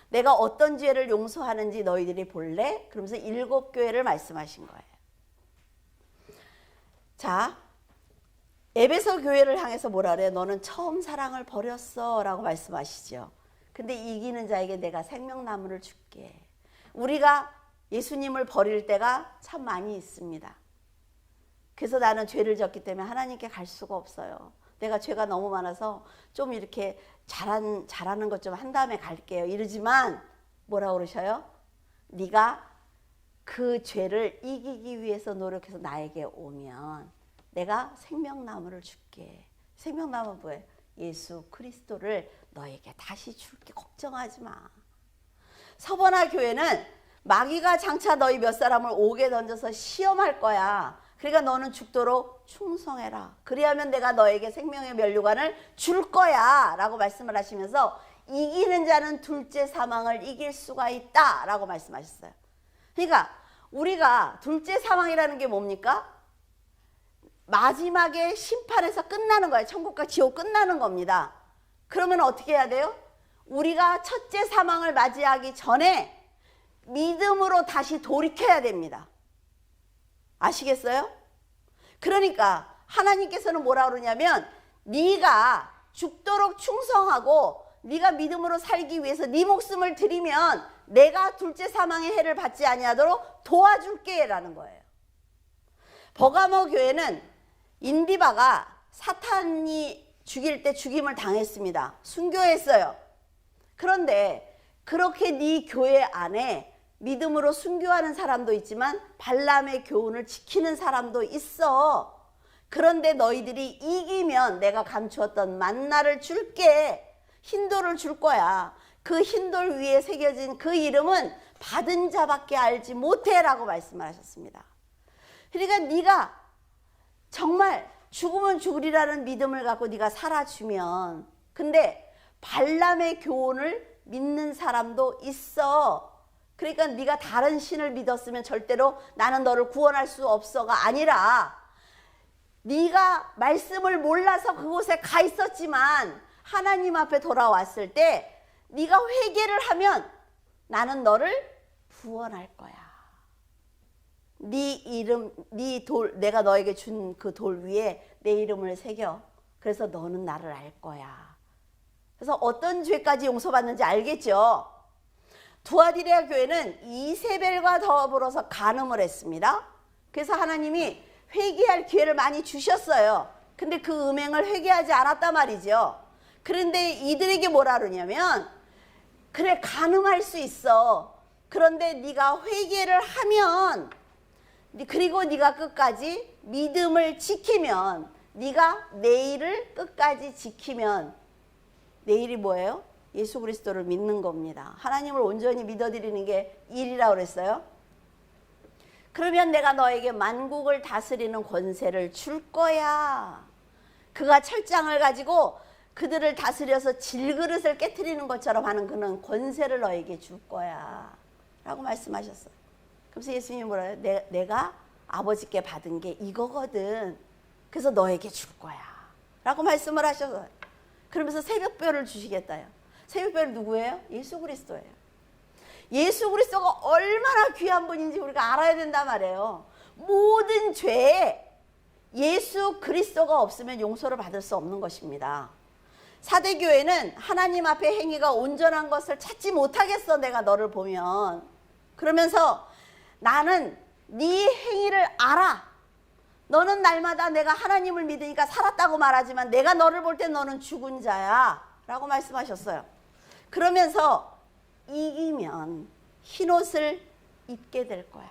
내가 어떤 죄를 용서하는지 너희들이 볼래? 그러면서 7 교회를 말씀하신 거예요. 자, 에베소 교회를 향해서 뭐라 그래요? 너는 처음 사랑을 버렸어 라고 말씀하시죠. 근데 이기는 자에게 내가 생명나무를 줄게. 우리가 예수님을 버릴 때가 참 많이 있습니다. 그래서 나는 죄를 졌기 때문에 하나님께 갈 수가 없어요. 내가 죄가 너무 많아서 좀 이렇게 잘하는 것 좀 한 다음에 갈게요. 이러지만 뭐라고 그러셔요? 네가 그 죄를 이기기 위해서 노력해서 나에게 오면 내가 생명나무를 줄게. 생명나무 뭐예요? 예수 그리스도를 너에게 다시 줄게. 걱정하지 마. 서번화 교회는 마귀가 장차 너희 몇 사람을 옥에 던져서 시험할 거야. 그러니까 너는 죽도록 충성해라. 그리하면 내가 너에게 생명의 면류관을 줄 거야 라고 말씀을 하시면서 이기는 자는 둘째 사망을 이길 수가 있다 라고 말씀하셨어요. 그러니까 우리가 둘째 사망이라는 게 뭡니까? 마지막에 심판에서 끝나는 거예요. 천국과 지옥 끝나는 겁니다. 그러면 어떻게 해야 돼요? 우리가 첫째 사망을 맞이하기 전에 믿음으로 다시 돌이켜야 됩니다. 아시겠어요? 그러니까 하나님께서는 뭐라 그러냐면 네가 죽도록 충성하고 네가 믿음으로 살기 위해서 네 목숨을 드리면 내가 둘째 사망의 해를 받지 아니하도록 도와줄게 라는 거예요. 버가모 교회는 인디바가 사탄이 죽일 때 죽임을 당했습니다. 순교했어요. 그런데 그렇게 네 교회 안에 믿음으로 순교하는 사람도 있지만 발람의 교훈을 지키는 사람도 있어. 그런데 너희들이 이기면 내가 감추었던 만나를 줄게. 흰돌을 줄 거야. 그 흰돌 위에 새겨진 그 이름은 받은 자밖에 알지 못해 라고 말씀을 하셨습니다. 그러니까 네가 정말 죽으면 죽으리라는 믿음을 갖고 네가 살아주면, 근데 발람의 교훈을 믿는 사람도 있어. 그러니까 네가 다른 신을 믿었으면 절대로 나는 너를 구원할 수 없어가 아니라 네가 말씀을 몰라서 그곳에 가 있었지만 하나님 앞에 돌아왔을 때 네가 회개를 하면 나는 너를 구원할 거야. 네 이름, 네 돌, 내가 너에게 준 그 돌 위에 내 이름을 새겨. 그래서 너는 나를 알 거야. 그래서 어떤 죄까지 용서받는지 알겠죠? 두아디레아 교회는 이세벨과 더불어서 간음을 했습니다. 그래서 하나님이 회개할 기회를 많이 주셨어요. 근데 그 음행을 회개하지 않았단 말이죠. 그런데 이들에게 뭐라 그러냐면, 그래 간음할 수 있어. 그런데 네가 회개를 하면, 그리고 네가 끝까지 믿음을 지키면, 네가 내일을 끝까지 지키면, 내일이 뭐예요? 예수 그리스도를 믿는 겁니다. 하나님을 온전히 믿어드리는 게 일이라고 그랬어요. 그러면 내가 너에게 만국을 다스리는 권세를 줄 거야. 그가 철장을 가지고 그들을 다스려서 질그릇을 깨트리는 것처럼 하는 그는 권세를 너에게 줄 거야 라고 말씀하셨어요. 그래서 예수님이 뭐라 해요? 내가 아버지께 받은 게 이거거든. 그래서 너에게 줄 거야 라고 말씀을 하셔서, 그러면서 새벽별을 주시겠다요. 새벽별 누구예요? 예수 그리스도예요. 예수 그리스도가 얼마나 귀한 분인지 우리가 알아야 된단 말이에요. 모든 죄에 예수 그리스도가 없으면 용서를 받을 수 없는 것입니다. 사대교회는 하나님 앞에 행위가 온전한 것을 찾지 못하겠어, 내가 너를 보면. 그러면서 나는 네 행위를 알아. 너는 날마다 내가 하나님을 믿으니까 살았다고 말하지만 내가 너를 볼 때 너는 죽은 자야 라고 말씀하셨어요. 그러면서 이기면 흰옷을 입게 될 거야.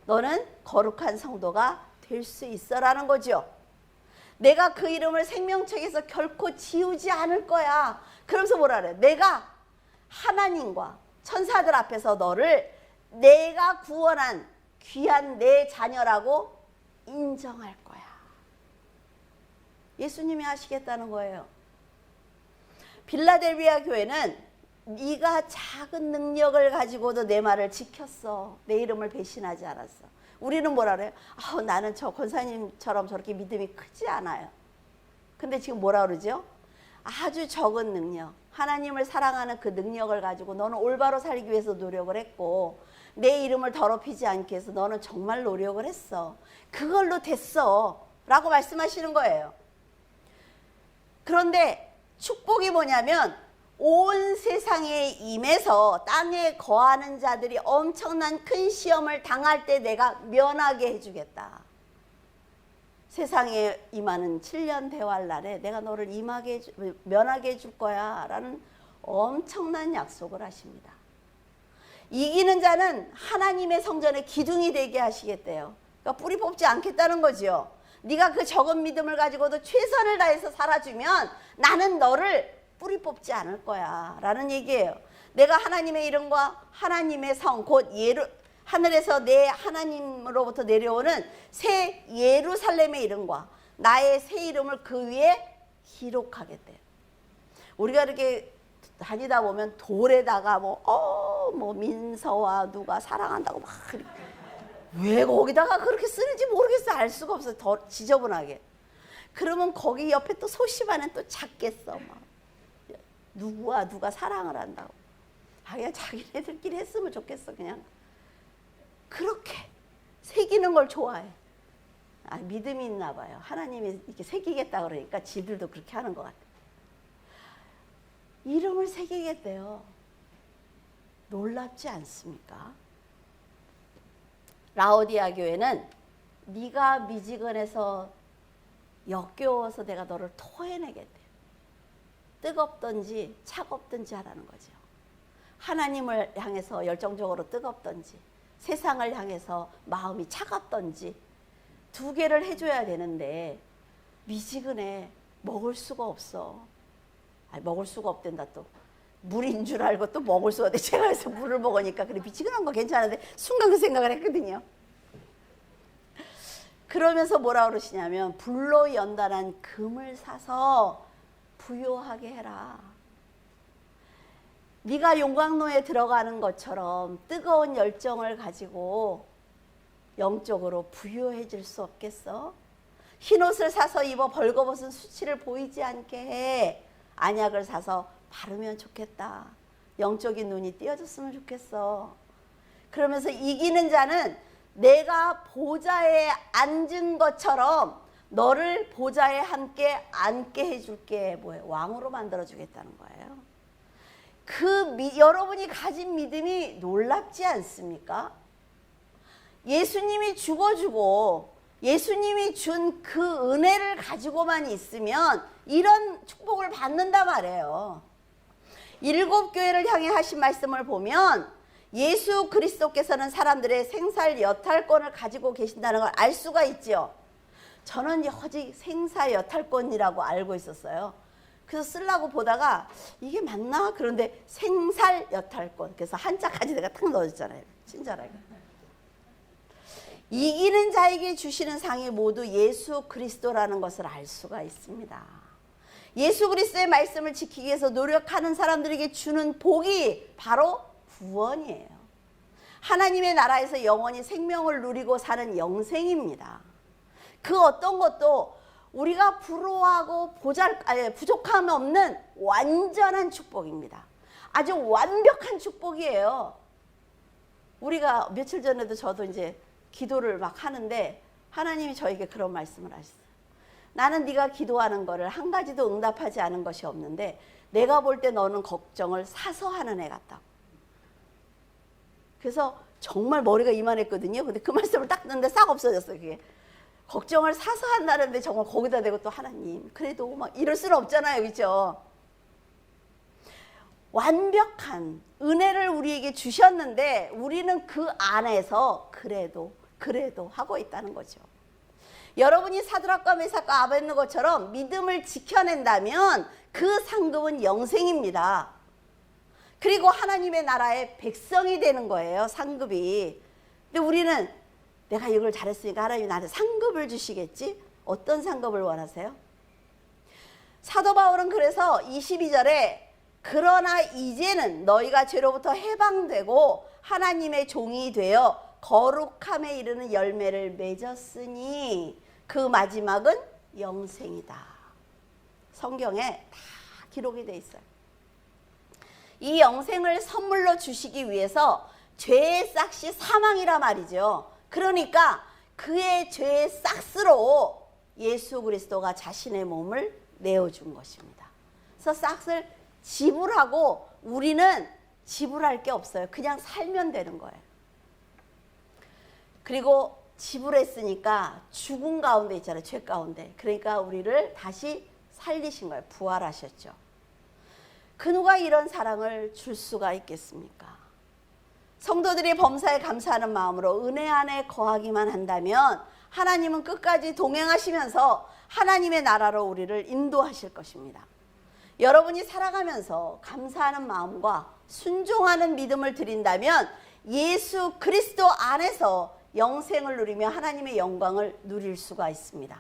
너는 거룩한 성도가 될 수 있어 라는 거죠. 내가 그 이름을 생명책에서 결코 지우지 않을 거야. 그러면서 뭐라 그래? 내가 하나님과 천사들 앞에서 너를 내가 구원한 귀한 내 자녀라고 인정할 거야. 예수님이 하시겠다는 거예요. 빌라델비아 교회는 네가 작은 능력을 가지고도 내 말을 지켰어. 내 이름을 배신하지 않았어. 우리는 뭐라 그래요? 나는 저 권사님처럼 저렇게 믿음이 크지 않아요. 근데 지금 뭐라 그러죠? 아주 적은 능력, 하나님을 사랑하는 그 능력을 가지고 너는 올바로 살기 위해서 노력을 했고 내 이름을 더럽히지 않기 위해서 너는 정말 노력을 했어. 그걸로 됐어 라고 말씀하시는 거예요. 그런데 축복이 뭐냐면 온 세상에 임해서 땅에 거하는 자들이 엄청난 큰 시험을 당할 때 내가 면하게 해주겠다. 세상에 임하는 7년 대활 날에 내가 너를 면하게 해줄 거야 라는 엄청난 약속을 하십니다. 이기는 자는 하나님의 성전에 기둥이 되게 하시겠대요. 그러니까 뿌리 뽑지 않겠다는 거죠. 네가 그 적은 믿음을 가지고도 최선을 다해서 살아주면 나는 너를 뿌리 뽑지 않을 거야 라는 얘기예요. 내가 하나님의 이름과 하나님의 성, 곧 하늘에서 내 하나님으로부터 내려오는 새 예루살렘의 이름과 나의 새 이름을 그 위에 기록하겠대요. 우리가 이렇게 다니다 보면 돌에다가 민서와 누가 사랑한다고 막 왜 거기다가 그렇게 쓰는지 모르겠어. 알 수가 없어. 더 지저분하게. 그러면 거기 옆에 또 소심하는 또 작게 써. 막. 누구와 누가 사랑을 한다고. 그냥 자기네들끼리 했으면 좋겠어. 그냥 그렇게 새기는 걸 좋아해. 믿음이 있나 봐요. 하나님이 이렇게 새기겠다 그러니까 지들도 그렇게 하는 것 같아. 이름을 새기겠대요. 놀랍지 않습니까? 라오디아 교회는 네가 미지근해서 역겨워서 내가 너를 토해내겠대. 뜨겁든지 차갑든지 하라는 거죠. 하나님을 향해서 열정적으로 뜨겁든지 세상을 향해서 마음이 차갑든지 두 개를 해줘야 되는데 미지근해. 먹을 수가 없어. 먹을 수가 없댄다 또. 물인 줄 알고 또 먹을 수가 없대. 제가 그래서 물을 먹으니까 그래 미지근한 거 괜찮은데 순간 그 생각을 했거든요. 그러면서 뭐라 그러시냐면 불로 연단한 금을 사서 부요하게 해라. 네가 용광로에 들어가는 것처럼 뜨거운 열정을 가지고 영적으로 부요해질 수 없겠어? 흰옷을 사서 입어 벌거벗은 수치를 보이지 않게 해. 안약을 사서 바르면 좋겠다. 영적인 눈이 띄어졌으면 좋겠어. 그러면서 이기는 자는 내가 보좌에 앉은 것처럼 너를 보좌에 함께 앉게 해줄게. 왕으로 만들어주겠다는 거예요. 여러분이 가진 믿음이 놀랍지 않습니까? 예수님이 죽어주고 예수님이 준 그 은혜를 가지고만 있으면 이런 축복을 받는단 말이에요. 7교회를 향해 하신 말씀을 보면 예수 그리스도께서는 사람들의 생살 여탈권을 가지고 계신다는 걸 알 수가 있죠. 저는 허직 생사 여탈권이라고 알고 있었어요. 그래서 쓰려고 보다가 이게 맞나? 그런데 생살 여탈권. 그래서 한자까지 내가 탁 넣어줬잖아요. 친절하게. 이기는 자에게 주시는 상이 모두 예수 그리스도라는 것을 알 수가 있습니다. 예수 그리스도의 말씀을 지키기 위해서 노력하는 사람들에게 주는 복이 바로 구원이에요. 하나님의 나라에서 영원히 생명을 누리고 사는 영생입니다. 그 어떤 것도 우리가 부러워하고 부족함이 없는 완전한 축복입니다. 아주 완벽한 축복이에요. 우리가 며칠 전에도 저도 이제 기도를 막 하는데 하나님이 저에게 그런 말씀을 하셨어요. 나는 네가 기도하는 거를 한 가지도 응답하지 않은 것이 없는데 내가 볼 때 너는 걱정을 사서 하는 애 같다고. 그래서 정말 머리가 이만했거든요. 근데 그 말씀을 딱 듣는데 싹 없어졌어요. 그게 걱정을 사서 한다는데 정말 거기다 대고 또 하나님 그래도 막 이럴 수는 없잖아요. 그렇죠? 완벽한 은혜를 우리에게 주셨는데 우리는 그 안에서 그래도 하고 있다는 거죠. 여러분이 사드락과 메삭과 아벳느고처럼 믿음을 지켜낸다면 그 상급은 영생입니다. 그리고 하나님의 나라의 백성이 되는 거예요. 상급이. 근데 우리는 내가 이걸 잘했으니까 하나님이 나한테 상급을 주시겠지? 어떤 상급을 원하세요? 사도 바울은 그래서 22절에 그러나 이제는 너희가 죄로부터 해방되고 하나님의 종이 되어 거룩함에 이르는 열매를 맺었으니 그 마지막은 영생이다. 성경에 다 기록이 돼 있어요. 이 영생을 선물로 주시기 위해서 죄의 싹이 사망이라 말이죠. 그러니까 그의 죄의 싹스로 예수 그리스도가 자신의 몸을 내어준 것입니다. 그래서 싹을 지불하고 우리는 지불할 게 없어요. 그냥 살면 되는 거예요. 그리고 지불했으니까 죽은 가운데 있잖아요. 죄 가운데. 그러니까 우리를 다시 살리신 거예요. 부활하셨죠. 그 누가 이런 사랑을 줄 수가 있겠습니까? 성도들이 범사에 감사하는 마음으로 은혜 안에 거하기만 한다면 하나님은 끝까지 동행하시면서 하나님의 나라로 우리를 인도하실 것입니다. 여러분이 살아가면서 감사하는 마음과 순종하는 믿음을 드린다면 예수 그리스도 안에서 영생을 누리며 하나님의 영광을 누릴 수가 있습니다.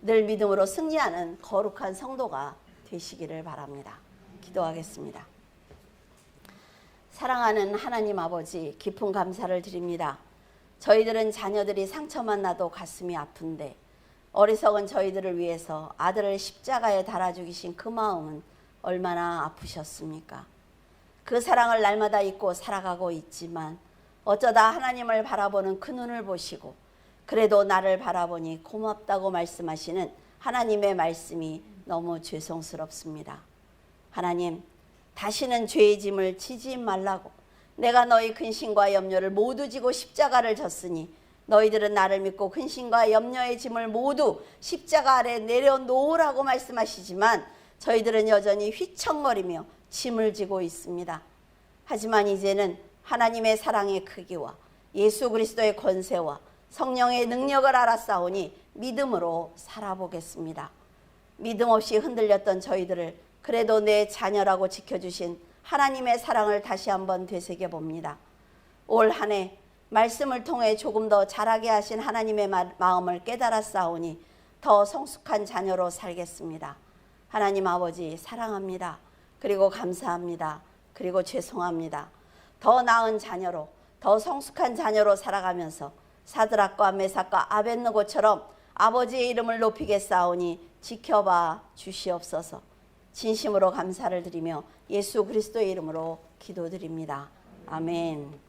늘 믿음으로 승리하는 거룩한 성도가 되시기를 바랍니다. 기도하겠습니다. 사랑하는 하나님 아버지, 깊은 감사를 드립니다. 저희들은 자녀들이 상처만 나도 가슴이 아픈데 어리석은 저희들을 위해서 아들을 십자가에 달아 죽이신 그 마음은 얼마나 아프셨습니까? 그 사랑을 날마다 잊고 살아가고 있지만 어쩌다 하나님을 바라보는 그 눈을 보시고 그래도 나를 바라보니 고맙다고 말씀하시는 하나님의 말씀이 너무 죄송스럽습니다. 하나님, 다시는 죄의 짐을 지지 말라고 내가 너희 근심과 염려를 모두 지고 십자가를 졌으니 너희들은 나를 믿고 근심과 염려의 짐을 모두 십자가 아래 내려놓으라고 말씀하시지만 저희들은 여전히 휘청거리며 짐을 지고 있습니다. 하지만 이제는 하나님의 사랑의 크기와 예수 그리스도의 권세와 성령의 능력을 알았사오니 믿음으로 살아보겠습니다. 믿음 없이 흔들렸던 저희들을 그래도 내 자녀라고 지켜주신 하나님의 사랑을 다시 한번 되새겨봅니다. 올 한 해 말씀을 통해 조금 더 자라게 하신 하나님의 마음을 깨달았사오니 더 성숙한 자녀로 살겠습니다. 하나님 아버지 사랑합니다. 그리고 감사합니다. 그리고 죄송합니다. 더 나은 자녀로, 더 성숙한 자녀로 살아가면서 사드락과 메삭과 아벳느고처럼 아버지의 이름을 높이겠사오니 지켜봐 주시옵소서. 진심으로 감사를 드리며 예수 그리스도의 이름으로 기도드립니다. 아멘.